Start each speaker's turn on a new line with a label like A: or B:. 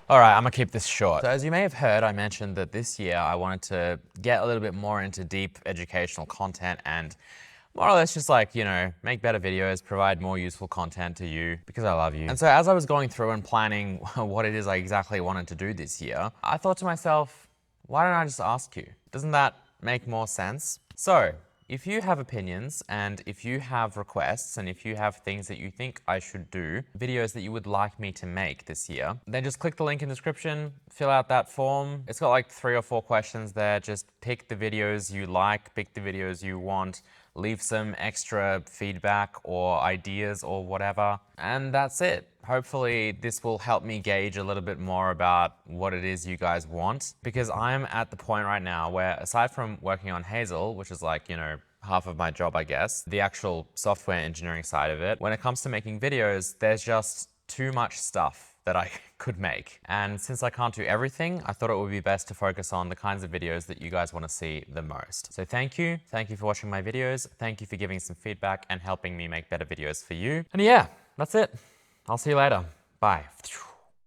A: All right, I'm gonna keep this short. So as you may have heard, I mentioned that this year I wanted to get a little bit more into deep educational content and more or less just like, make better videos, provide more useful content to you because I love you. And so as I was going through and planning what it is I exactly wanted to do this year, I thought to myself, why don't I just ask you? Doesn't that make more sense? So, if you have opinions and if you have requests and if you have things that you think I should do, videos that you would like me to make this year, then just click the link in the description, fill out that form. It's got like 3 or 4 questions there. Just pick the videos you like, pick the videos you want, leave some extra feedback or ideas or whatever, and that's it. Hopefully this will help me gauge a little bit more about what it is you guys want, because I'm at the point right now where aside from working on Hazel, which is like, half of my job, I guess, the actual software engineering side of it, when it comes to making videos, there's just too much stuff that I could make. And since I can't do everything, I thought it would be best to focus on the kinds of videos that you guys want to see the most. So thank you for watching my videos. Thank you for giving some feedback and helping me make better videos for you. And yeah, that's it. I'll see you later. Bye.